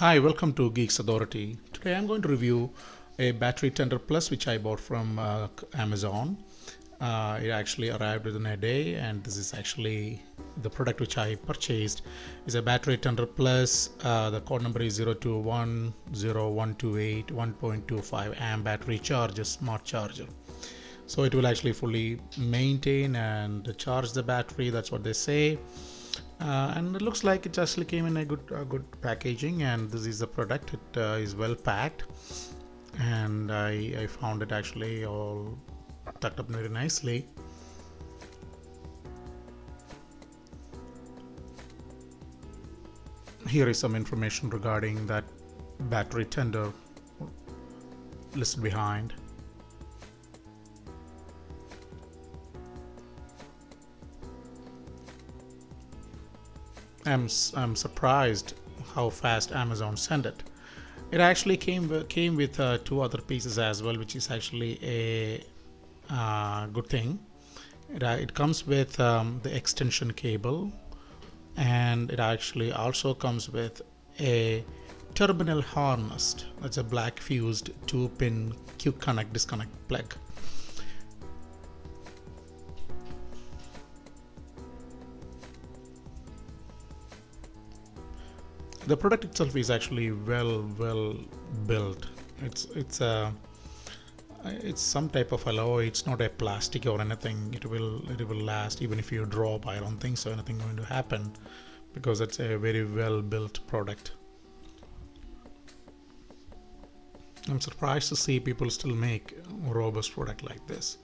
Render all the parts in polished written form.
Hi, welcome to Geeks Authority. Today I'm going to review a battery tender plus which I bought from Amazon. It actually arrived within a day, and this is actually the product which I purchased is a battery tender plus. The code number is 02101281.25 amp battery charger, smart charger. So it will actually fully maintain and charge the battery. That's what they say. And it looks like it actually came in a good packaging, and this is the product. It is well packed, and I found it actually all tucked up very nicely. Here is some information regarding that battery tender listed behind. I'm surprised how fast Amazon sent it. It actually came with two other pieces as well, which is actually a good thing. It comes with the extension cable, and it actually also comes with a terminal harness. That's a black fused 2-pin quick connect disconnect plug. The product itself is actually well built. It's some type of alloy. It's not a plastic or anything. It will last even if you drop. I don't think so anything going to happen, because it's a very well built product. I'm surprised to see people still make a robust product like this.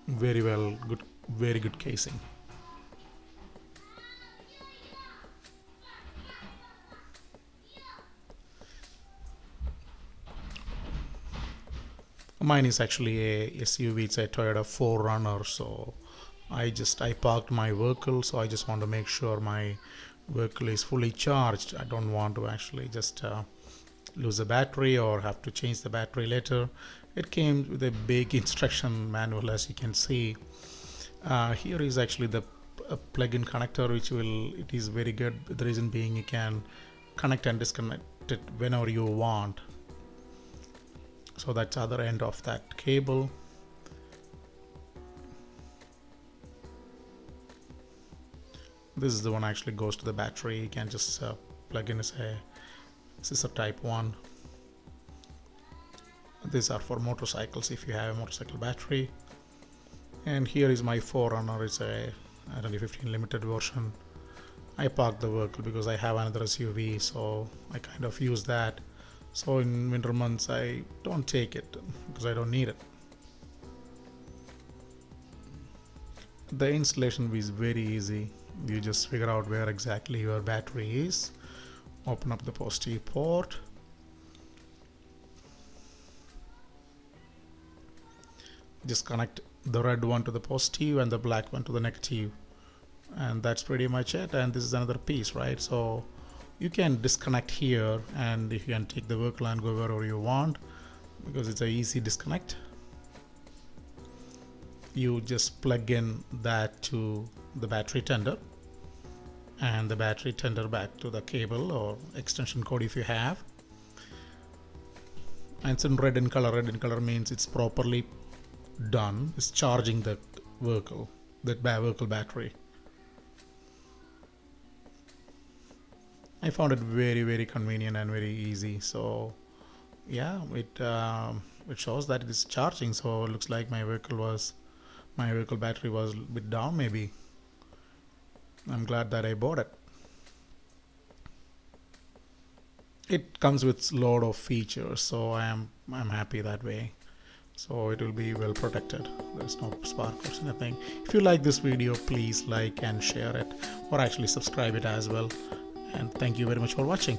Very good casing. Mine is actually a SUV. It's a Toyota 4Runner. So I parked my vehicle, so I just want to make sure my vehicle is fully charged. I don't want to actually just lose the battery or have to change the battery later. It came with a big instruction manual, as you can see. Here is actually the plug-in connector, it is very good. The reason being, you can connect and disconnect it whenever you want. So that's the other end of that cable. This is the one actually goes to the battery. You can just plug in as a scissor type 1. These are for motorcycles if you have a motorcycle battery. And here is my 4Runner. It's a 2015 limited version. I parked the vehicle because I have another SUV, so I kind of use that. So in winter months I don't take it because I don't need it. The installation is very easy. You just figure out where exactly your battery is, open up the positive port, just connect the red one to the positive and the black one to the negative, and that's pretty much it. And this is another piece, right? So you can disconnect here, and you can take the vehicle and go wherever you want, because it's an easy disconnect. You just plug in that to the battery tender, and the battery tender back to the cable or extension cord if you have. And it's in red in color. Red in color means it's properly done. It's charging the vehicle, that vehicle battery. I found it very convenient and very easy. So yeah, it shows that it is charging. So it looks like my vehicle battery was a bit down maybe. I'm glad that I bought it. It comes with a lot of features, so I'm happy that way. So it will be well protected. There's no spark or anything. If you like this video, please like and share it, or actually subscribe it as well. And thank you very much for watching.